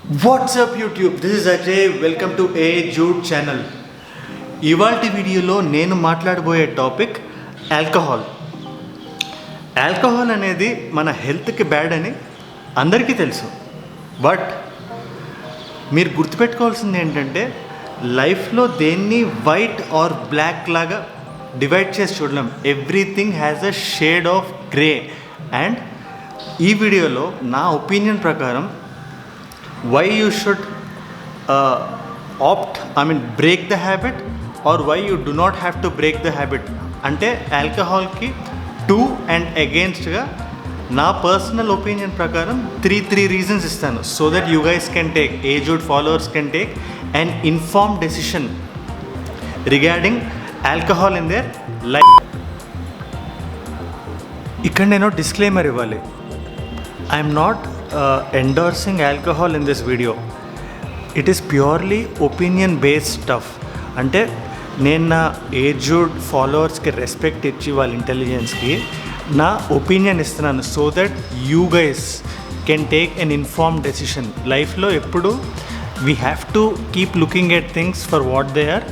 What's up YouTube? This is Ajay. Welcome to A Jude channel. ఇవాల్టి వీడియోలో నేను మాట్లాడబోయే topic alcohol. Alcohol అనేది మన హెల్త్కి బ్యాడ్ అని అందరికీ తెలుసు. బట్ మీరు గుర్తుపెట్టుకోవాల్సింది ఏంటంటే లైఫ్లో దేన్ని వైట్ ఆర్ బ్లాక్ లాగా డివైడ్ చేసి చూడలేం. Everything has a shade of grey. And ఈ వీడియోలో నా ఒపీనియన్ ప్రకారం why you should break the habit or why you do not have to break the habit అంటే ఆల్కహాల్కి టు అండ్ అగేన్స్ట్గా నా పర్సనల్ ఒపీనియన్ ప్రకారం త్రీ రీజన్స్ ఇస్తాను so that you guys can take aged followers can take and inform decision regarding alcohol in their life. ఇక్కడ నేను disclaimer ఇవ్వాలి. I'm not endorsing alcohol in this video. It is purely opinion based stuff. అంటే నేను నా aged ఫాలోవర్స్కి respect ఇచ్చి వాళ్ళ ఇంటెలిజెన్స్కి నా opinion ఇస్తున్నాను so that you guys can take an informed decision. లైఫ్లో ఎప్పుడు we have to keep looking at things for what they are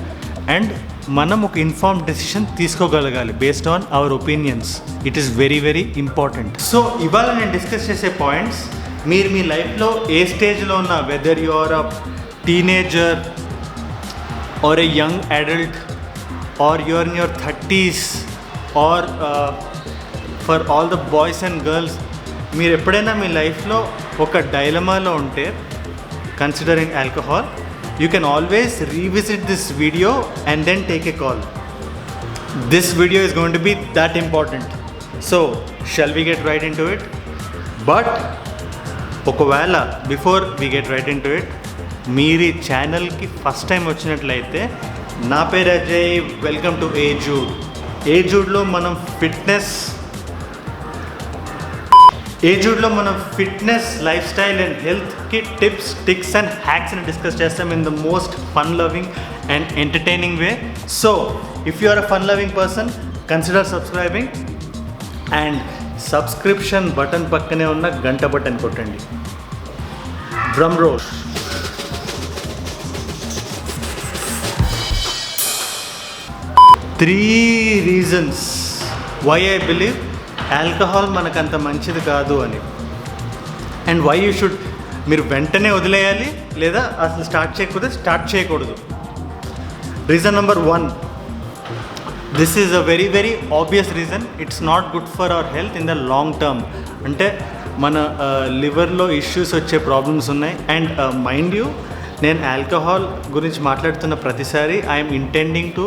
and మనం ఒక ఇన్ఫార్మ్డ్ డెసిషన్ తీసుకోగలగాలి based on our opinions. It is very very important. So ఇవాళ నేను discuss చేసే points మీరు మీ లైఫ్లో ఏ స్టేజ్లో ఉన్నా, whether you are a teenager or a young adult or you are in your 30s or for all the boys and girls, మీరు ఎప్పుడైనా మీ లైఫ్లో ఒక డైలమాలో ఉంటే considering alcohol, you can always revisit this video and then take a call. This video is going to be that important. So shall we get right into it? But ఒకవేళ before we get right into it, మీరు ఈ ఛానల్కి first time వచ్చినట్లయితే నా పేరు Ajay. Welcome to ఏజూడ్. ఏజూడ్లో మనం ఫిట్నెస్ లైఫ్ స్టైల్ అండ్ హెల్త్కి టిప్స్, ట్రిక్స్ అండ్ హ్యాక్స్ని డిస్కస్ చేస్తాం in the most fun loving and entertaining way. So if you are a fun loving person, consider subscribing and subscription button పక్కనే ఉన్న గంట button కొట్టండి. Drum roll. Three reasons why I believe alcohol మనకంత మంచిది కాదు అని, and why you should, మీరు వెంటనే వదిలేయాలి లేదా అసలు స్టార్ట్ చేయకపోతే స్టార్ట్ చేయకూడదు. Reason number 1, this is a very very obvious reason. It's not good for our health in the long term. అంటే మన లివర్లో ఇష్యూస్ వచ్చే ప్రాబ్లమ్స్ ఉన్నాయి. అండ్ మైండ్ యూ, నేను ఆల్కహాల్ గురించి మాట్లాడుతున్న ప్రతిసారి I'm intending to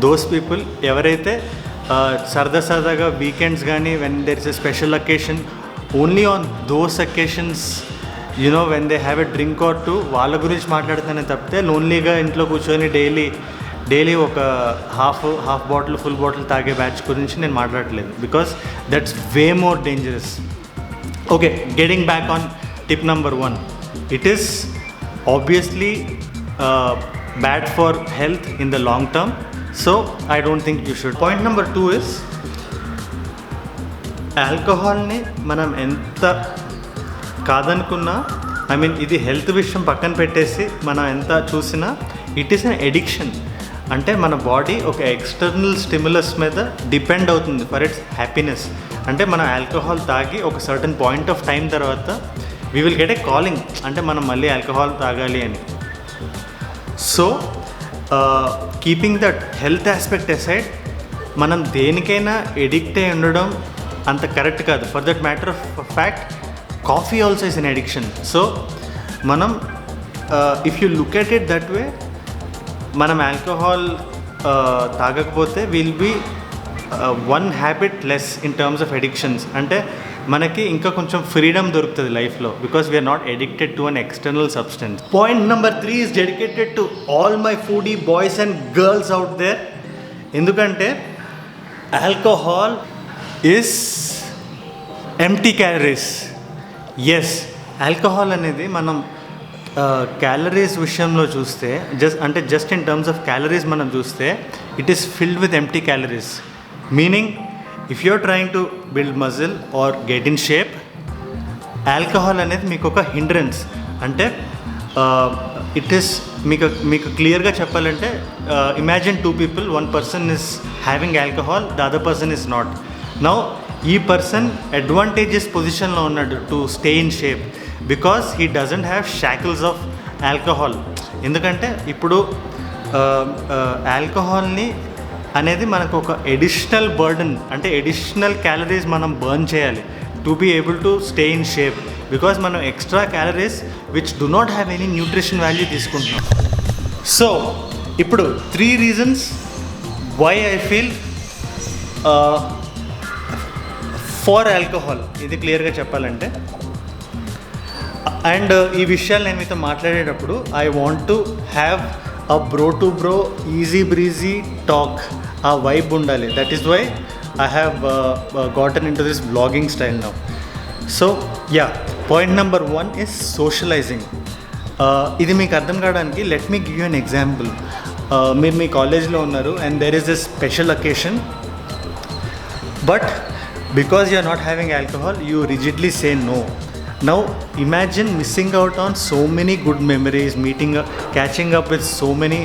those people ఎవరైతే సరదాగా వీకెండ్స్ కానీ when there is a special occasion, only on those occasions you know when they have a drink are two, వాళ్ళ గురించి మాట్లాడుతానే తప్పితే లోన్లీగా ఇంట్లో కూర్చొని డైలీ ఒక హాఫ్ బాటిల్ ఫుల్ బాటిల్ తాగే బ్యాచ్ గురించి నేను మాట్లాడట్లేదు. Because that's way more dangerous. Okay, getting back on tip number 1, it is obviously bad for health in the long term. So I don't think you should. Point number 2 is ఆల్కహాల్ని మనం ఎంత కాదనుకున్నా, ఇది health విషయం పక్కన పెట్టేసి మనం ఎంత చూసినా it is an addiction. అంటే మన బాడీ ఒక ఎక్స్టర్నల్ స్టిమ్యులస్ మీద డిపెండ్ అవుతుంది ఫర్ ఇట్స్ హ్యాపీనెస్. అంటే మనం ఆల్కహాల్ తాగి ఒక సర్టన్ పాయింట్ ఆఫ్ టైం తర్వాత we will get a calling, అంటే మనం మళ్ళీ ఆల్కహాల్ తాగాలి అని. So keeping that health aspect aside, మనం దేనికైనా ఎడిక్ట్ అయి ఉండడం అంత కరెక్ట్ కాదు. For that matter of fact, coffee also is an addiction. So మనం if you look at it that way, మనం ఆల్కహాల్ తాగకపోతే will be one habit less in terms of addictions. అంటే మనకి ఇంకా కొంచెం ఫ్రీడమ్ దొరుకుతుంది లైఫ్లో because we're not addicted to an external substance. Point number 3 is dedicated to all my foodie boys and girls out there. ఎందుకంటే alcohol is empty calories. Yes, alcohol అనేది మనం calories విషయంలో చూస్తే just in terms of calories మనం చూస్తే it is filled with empty calories. Meaning if you're trying to build muscle are get in shape, alcohol అనేది మీకు ఒక హిండ్రెన్స్. అంటే ఇట్ ఈస్ మీకు క్లియర్గా చెప్పాలంటే imagine 2 people, 1 person is having alcohol, the other person is not. Now ఈ person advantageous పొజిషన్లో ఉన్నాడు to stay in shape because he doesn't have shackles of alcohol. ఎందుకంటే ఇప్పుడు ఆల్కహాల్ని అనేది మనకు ఒక ఎడిషనల్ బర్డన్, అంటే ఎడిషనల్ క్యాలరీస్ మనం బర్న్ చేయాలి to be able to stay in shape because మనం extra calories which do not have any nutrition value తీసుకుంటున్నాం. సో ఇప్పుడు 3 reasons why I feel for alcohol, ఇది క్లియర్గా చెప్పాలంటే. అండ్ ఈ విషయాలు నేను మీతో మాట్లాడేటప్పుడు I want to have a bro to bro easy breezy talk, ఆ వైబ్ ఉండాలి. That is why I have gotten into this blogging style now. So yeah, point number 1 is socialising. ఇది మీకు అర్థం కావడానికి let me give you an example. మీరు మీ కాలేజ్లో ఉన్నారు and there is a special occasion, but because you are not having alcohol, you rigidly say no. Now imagine missing out on so many good memories, meeting up, catching up with so many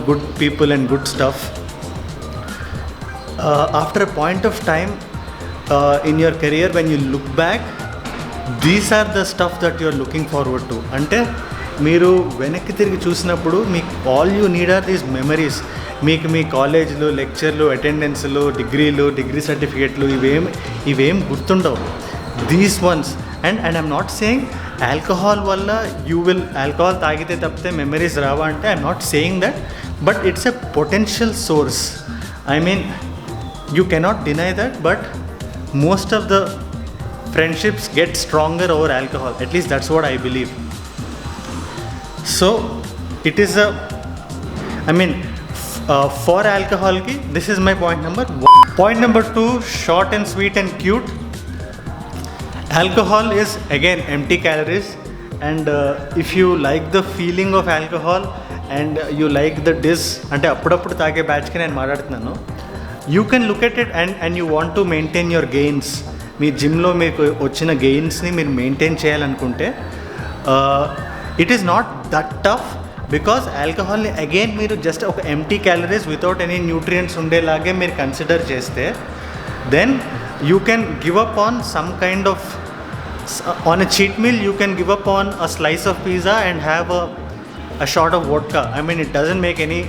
good people and good stuff. After a point of time in your career, when you look back, these are the stuff that you are looking forward to. Ante మీరు వెనక్కి తిరిగి చూసినప్పుడు మీకు all you need are these memories. మీకు మీ కాలేజ్లు, లెక్చర్లు, అటెండెన్స్లు, డిగ్రీ సర్టిఫికేట్లు ఇవేం గుర్తుండవు. These ones and I'm not saying alcohol వల్ల ఆల్కహాల్ తాగితే తప్పితే మెమరీస్ రావా అంటే I'm not saying that, but it's a potential source. I mean you cannot deny that, but most of the friendships get stronger over alcohol. At least that's what I believe. So it is for alcohol ki this is my point number 1. Point number 2, short and sweet and cute. Alcohol is again empty calories, and if you like the feeling of alcohol and you like the dish, ante appudu taage batch ki nenu maadadutunnanu, you can look at it and you want to maintain your gains. మీ జిమ్లో మీకు వచ్చిన గెయిన్స్ని మీరు maintain చేయాలనుకుంటే it is not that tough, because ఆల్కహాల్ని again మీరు just ఒక empty calories without any nutrients ఉండేలాగే మీరు కన్సిడర్ చేస్తే then you can give up on some kind of on a cheat meal, you can give up on a slice of pizza and have a shot of vodka. I mean it doesn't make any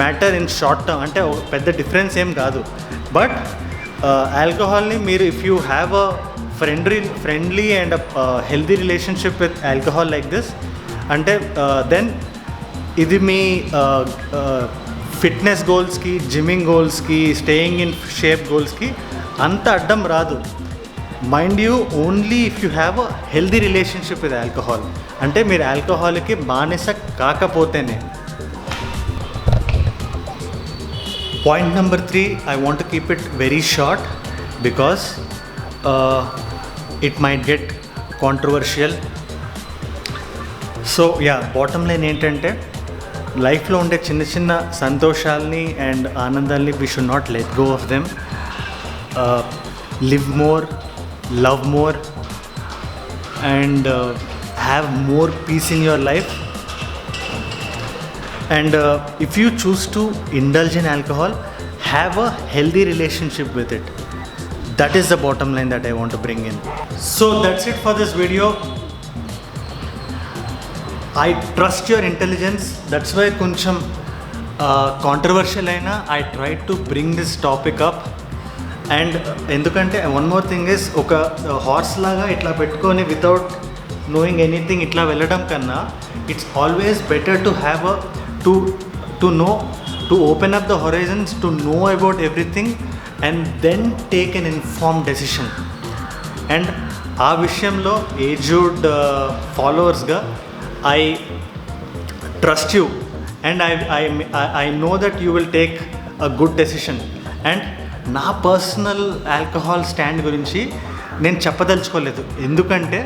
matter in short term, అంటే ఒక పెద్ద difference ఏం కాదు. But ఆల్కహాల్ని మీరు if you have a friendly and healthy relationship with alcohol like this, అంటే then ఇది మీ ఫిట్నెస్ గోల్స్కి, జిమ్మింగ్ గోల్స్కి, స్టేయింగ్ ఇన్ షేప్ గోల్స్కి అంత అడ్డం రాదు. Mind you only if you have a healthy relationship with alcohol, అంటే మీరు ఆల్కహాల్కి బానిస కాకపోతేనే. Point number 3, I want to keep it very short because it might get controversial. సో బాటమ్ లైన్ ఏంటంటే లైఫ్లో ఉండే చిన్న చిన్న సంతోషాలని అండ్ ఆనందాల్ని we should not let go of them. Live more, love more and have more peace in your life. And if you choose to indulge in alcohol, have a healthy relationship with it. That is the bottom line that I want to bring in. So that's it for this video. I trust your intelligence. That's why koncham controversial aina I tried to bring this topic up. And endukante one more thing is oka horse laga itla pettukoni without knowing anything itla velladam kanna, it's always better to have a to know, to open up the horizons, to know about everything and then take an informed decision. And aa vishayamlo aged followers ga I trust you and I know that you will take a good decision. And నా personal alcohol stand గురించి నేను చెప్పదలుచుకోలేదు, ఎందుకంటే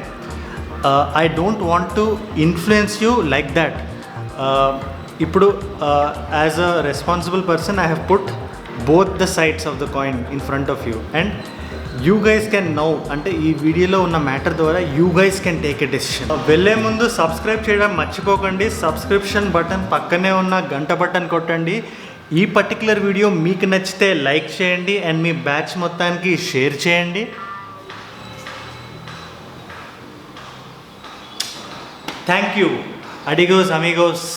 I don't want to influence you like that. ఇప్పుడు as a responsible person I have put both the sides of the coin in front of you, and you guys can now, అంటే ఈ వీడియోలో ఉన్న matter ద్వారా you guys can take a decision. వెళ్ళే ముందు subscribe చేయడం మర్చిపోకండి. సబ్స్క్రిప్షన్ బటన్ పక్కనే ఉన్న గంట బటన్ కొట్టండి. ఈ పర్టికులర్ వీడియో మీకు నచ్చితే లైక్ చేయండి అండ్ మీ బ్యాచ్ మొత్తానికి షేర్ చేయండి. Thank you. అడిగోస్ అమిగోస్.